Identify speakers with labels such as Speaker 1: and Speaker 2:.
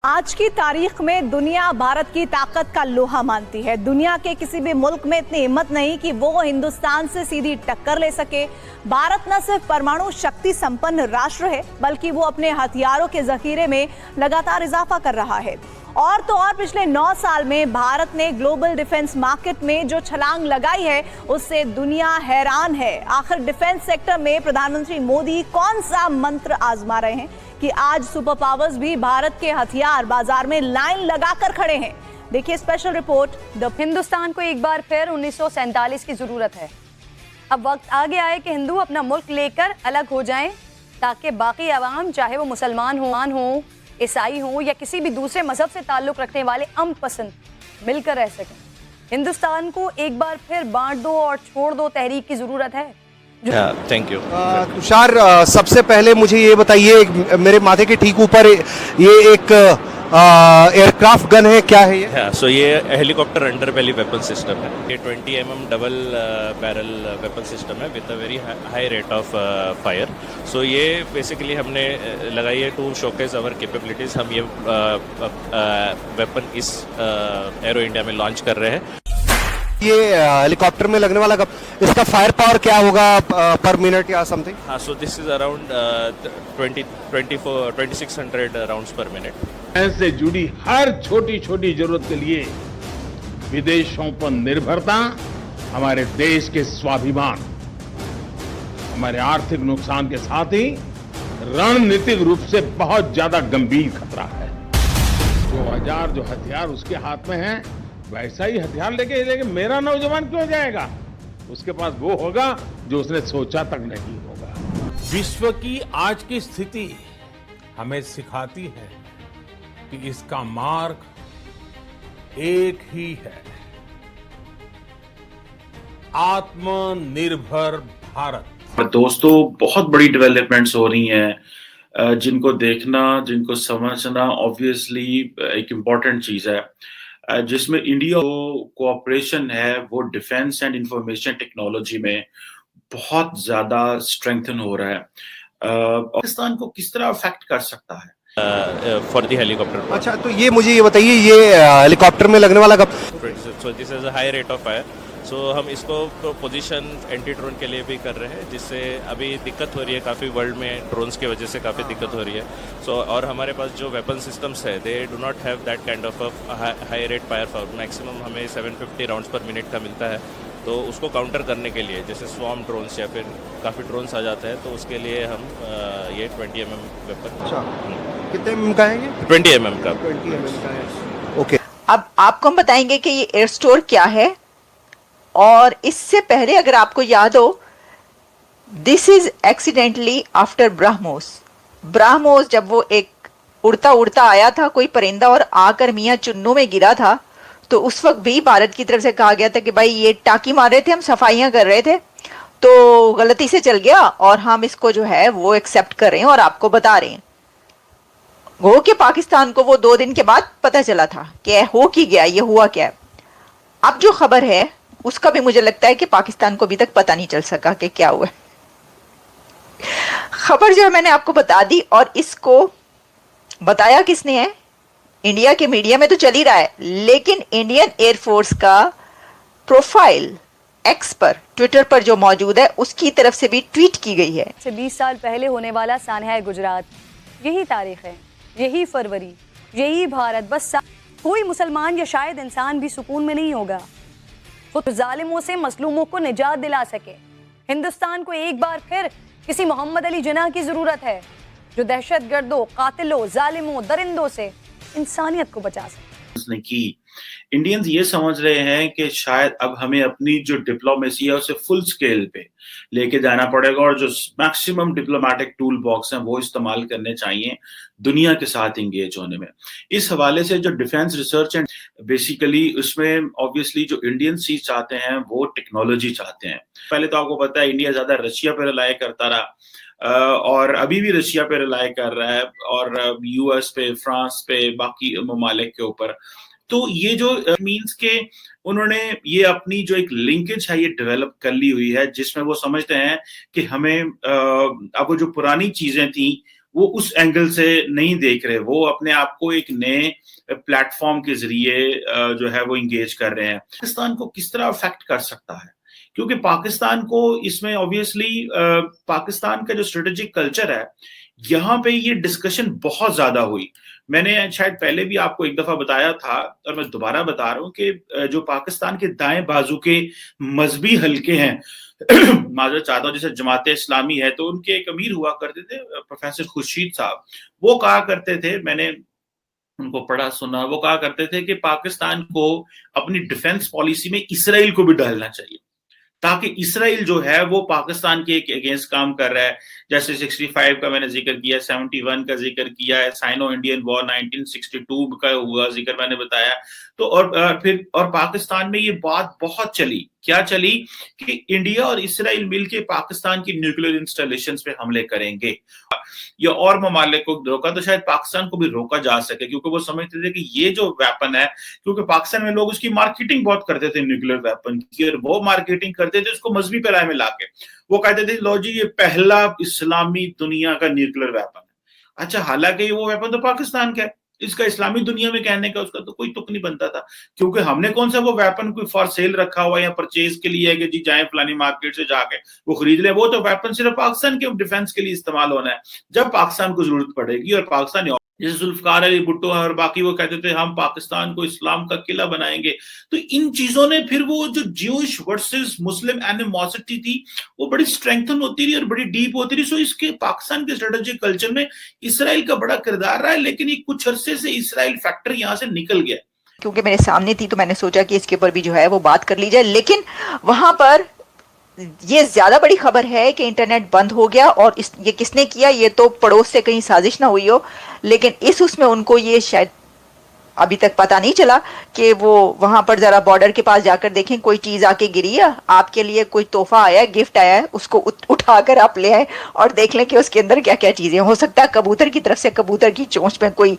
Speaker 1: आज की तारीख में दुनिया भारत की ताकत का लोहा मानती है। दुनिया के किसी भी मुल्क में इतनी हिम्मत नहीं कि वो हिंदुस्तान से सीधी टक्कर ले सके। भारत न सिर्फ परमाणु शक्ति संपन्न राष्ट्र है, बल्कि वो अपने हथियारों के जखीरे में लगातार इजाफा कर रहा है। और तो और पिछले 9 साल में भारत ने ग्लोबल डिफेंस मार्केट में जो छलांग लगाई है, उससे दुनिया हैरान है। आखिर डिफेंस सेक्टर में प्रधानमंत्री मोदी कौन सा मंत्र आजमा रहे हैं कि आज सुपर पावर्स भी भारत के हथियार बाजार में लाइन लगाकर खड़े हैं। देखिए स्पेशल रिपोर्ट।
Speaker 2: हिंदुस्तान को एक बार फिर 1947 की जरूरत है। अब वक्त आ गया है कि हिंदू अपना मुल्क लेकर अलग हो जाएं, ताकि बाकी आवाम, चाहे वो मुसलमान हो, ईसाई हो या किसी भी दूसरे मजहब से ताल्लुक रखने वाले अमपसंद, मिलकर रह सकें। हिंदुस्तान को एक बार फिर बांट दो और छोड़ दो तहरीक की जरूरत है।
Speaker 3: थैंक यू
Speaker 4: तुषार, सबसे पहले मुझे ये बताइए, मेरे माथे के ठीक ऊपर ये एक एयरक्राफ्ट गन है, क्या है ये?
Speaker 3: सो ये helicopter under belly weapon system है। ये 20 mm double barrel weapon system है with a very high rate of fire. So ये बेसिकली हमने लगाई है टू शोकेस आवर कैपेबिलिटीज। हम ये वेपन इस एरो इंडिया में लॉन्च कर रहे हैं।
Speaker 4: ये हेलीकॉप्टर में लगने वाला इसका फायर पावर क्या होगा पर मिनट या समथिंग?
Speaker 3: हाँ, सो दिस इज अराउंड 2600 राउंड्स पर मिनट।
Speaker 5: से जुड़ी हर छोटी छोटी जरूरत के लिए विदेशों पर निर्भरता हमारे देश के स्वाभिमान, हमारे आर्थिक नुकसान के साथ ही रणनीतिक रूप से बहुत ज्यादा गंभीर खतरा है। जो हथियार उसके हाथ में है, वैसा ही हथियार लेके मेरा नौजवान क्यों जाएगा? उसके पास वो होगा जो उसने सोचा तक नहीं होगा।
Speaker 6: विश्व की आज की स्थिति हमें सिखाती है कि इसका मार्ग एक ही है, आत्मनिर्भर भारत।
Speaker 7: दोस्तों, बहुत बड़ी डेवलपमेंट्स हो रही हैं जिनको देखना, जिनको समझना ऑब्वियसली एक इम्पॉर्टेंट चीज है, जिसमें इंडिया कोऑपरेशन है वो डिफेंस एंड इंफॉर्मेशन टेक्नोलॉजी में बहुत ज्यादा स्ट्रेंथन हो रहा है। पाकिस्तान को किस तरह अफेक्ट कर सकता है
Speaker 3: फॉर द हेलीकॉप्टर?
Speaker 4: अच्छा, तो ये मुझे ये बताइए, ये हेलीकॉप्टर में लगने वाला
Speaker 3: so this is a high rate of fire. So हम इसको पोजीशन एंटी ड्रोन के लिए भी कर रहे हैं, जिससे अभी दिक्कत हो रही है काफ़ी, वर्ल्ड में ड्रोन्स की वजह से काफ़ी दिक्कत हो रही है। सो और हमारे पास जो वेपन सिस्टम्स है, they do not have that kind of high rate fire power. Maximum हमें 750 राउंड्स पर मिनट का मिलता है। तो उसको काउंटर करने के लिए, जैसे स्वॉर्म ड्रोन्स या फिर काफ़ी ड्रोन्स आ जाते हैं, तो उसके लिए हम ये 20 mm वेपन।
Speaker 4: अच्छा, कितने mm का है ये?
Speaker 3: 20 mm का।
Speaker 4: 20 mm का है। ओके,
Speaker 8: अब आपको हम बताएंगे कि ये एयर स्टोर क्या है। और इससे पहले अगर आपको याद हो, this is accidentally after BrahMos जब वो एक उड़ता उड़ता आया था कोई परिंदा और आकर मियाँ चुन्नू में गिरा था, तो उस वक्त भी भारत की तरफ से कहा गया था कि भाई ये टाकी मार रहे थे, हम सफाइयां कर रहे थे, तो गलती से चल गया और हम इसको जो है वो एक्सेप्ट कर रहे हैं और आपको बता रहे हैं। हो कि पाकिस्तान को वो 2 दिन के बाद पता चला था कि हो की गया, ये हुआ क्या है। अब जो खबर है उसका भी मुझे लगता है कि पाकिस्तान को अभी तक पता नहीं चल सका कि क्या हुआ। खबर जो है मैंने आपको बता दी, और इसको बताया किसने है? इंडिया के मीडिया में तो चल ही रहा है, लेकिन इंडियन एयरफोर्स का प्रोफाइल एक्स पर, ट्विटर पर जो मौजूद है, उसकी तरफ से भी ट्वीट की गई है।
Speaker 2: 20 साल पहले होने वाला सानहा गुजरात, यही तारीख है, यही फरवरी, यही भारत। बस कोई मुसलमान या शायद इंसान भी सुकून में नहीं होगा खुद जालिमों से मजलूमों को निजात दिला सके। हिंदुस्तान को एक बार फिर किसी मोहम्मद अली जिन्ना की जरूरत है, जो दहशतगर्दों, कातिलों, जालिमों, दरिंदों से इंसानियत को बचा सके।
Speaker 7: की इंडियंस ये समझ रहे हैं कि शायद अब हमें अपनी जो डिप्लोमेसी है उसे फुल स्केल पे लेके जाना पड़ेगा, और जो मैक्सिमम डिप्लोमेटिक टूल बॉक्स हैं वो इस्तेमाल करने चाहिए दुनिया के साथ इंगेज होने में। इस हवाले से जो डिफेंस रिसर्च एंड बेसिकली उसमें ऑब्वियसली जो इंडियन चीज चाहते हैं वो टेक्नोलॉजी चाहते हैं। पहले तो आपको पता है इंडिया ज्यादा रशिया पर रिलाय करता रहा, और अभी भी रशिया पे रिलाय कर रहा है, और यूएस पे, फ्रांस पे, बाकी ममालिक के ऊपर। तो ये जो मीन्स के उन्होंने ये अपनी जो एक लिंकेज है ये डेवलप कर ली हुई है, जिसमें वो समझते हैं कि हमें अब वो जो पुरानी चीजें थी वो उस एंगल से नहीं देख रहे, वो अपने आप को एक नए प्लेटफॉर्म के जरिए जो है वो इंगेज कर रहे हैं। पाकिस्तान को किस तरह अफेक्ट कर सकता है, क्योंकि पाकिस्तान को इसमें ऑब्वियसली पाकिस्तान का जो स्ट्रेटेजिक कल्चर है, यहाँ पे ये डिस्कशन बहुत ज्यादा हुई। मैंने शायद पहले भी आपको एक दफा बताया था और मैं दोबारा बता रहा हूँ कि जो पाकिस्तान के दाएं बाजू के मजहबी हलके हैं, माजरत चाहता हूँ, जैसे जमात इस्लामी है, तो उनके एक अमीर हुआ करते थे प्रोफेसर खुर्शीद साहब, वो कहा करते थे, मैंने उनको पढ़ा सुना, वो कहा करते थे कि पाकिस्तान को अपनी डिफेंस पॉलिसी में इसराइल को भी डालना चाहिए, ताकि इसराइल जो है वो पाकिस्तान के अगेंस्ट काम कर रहा है। जैसे 65 का मैंने जिक्र किया, 71 का जिक्र किया है, साइनो इंडियन वॉर 1962 का हुआ जिक्र मैंने बताया। तो और पाकिस्तान में ये बात बहुत चली, क्या चली कि इंडिया और इसराइल मिलके पाकिस्तान की न्यूक्लियर इंस्टॉलेशंस पे हमले करेंगे या और ममालिक को रोका, तो शायद पाकिस्तान को भी रोका जा सके, क्योंकि वो समझते थे कि ये जो वेपन है, क्योंकि पाकिस्तान में लोग उसकी मार्केटिंग बहुत करते थे न्यूक्लियर वेपन की, और वो मार्केटिंग करते थे उसको मजहबी पैराए में लाके, वो कहते थे लो जी ये पहला इस्लामी दुनिया का न्यूक्लियर वेपन है। अच्छा, हालांकि वो वेपन तो पाकिस्तान का है, इसका इस्लामी दुनिया में कहने का उसका तो कोई तुक नहीं बनता था, क्योंकि हमने कौन सा वो वेपन कोई फॉर सेल रखा हुआ या परचेज के लिए है कि जी जाए फलानी मार्केट से जाके वो खरीद ले। वो तो वेपन सिर्फ पाकिस्तान के डिफेंस के लिए इस्तेमाल होना है, जब पाकिस्तान को जरूरत पड़ेगी। और पाकिस्तान जैसे जुल्फकार अली भुट्टो और बाकी वो कहते थे हम पाकिस्तान को इस्लाम का किला बनाएंगे, तो इन चीजों ने फिर वो जो ज्यूइश वर्सेस मुस्लिम एनिमोसिटी थी वो बड़ी स्ट्रेंथन होती रही और बड़ी डीप होती रही। सो इसके पाकिस्तान के स्ट्रेटेजिक कल्चर में इसराइल का बड़ा किरदार रहा है, लेकिन ये कुछ अरसे से इसराइल फैक्टर यहाँ से निकल गया।
Speaker 8: क्योंकि मेरे सामने थी तो मैंने सोचा कि इसके ऊपर भी जो है वो बात कर ली जाए, लेकिन वहां पर ये ज्यादा बड़ी खबर है कि इंटरनेट बंद हो गया, और ये किसने किया, ये तो पड़ोस से कहीं साजिश ना हुई हो, लेकिन उसमें उनको ये शायद अभी तक पता नहीं चला कि वो वहां पर जरा बॉर्डर के पास जाकर देखें कोई चीज आके गिरी है, आपके लिए कोई तोहफा आया है, गिफ्ट आया है, उसको उठाकर आप ले आए और देख लें कि उसके अंदर क्या क्या चीजें। हो सकता है कबूतर की तरफ से कबूतर की चोंच में कोई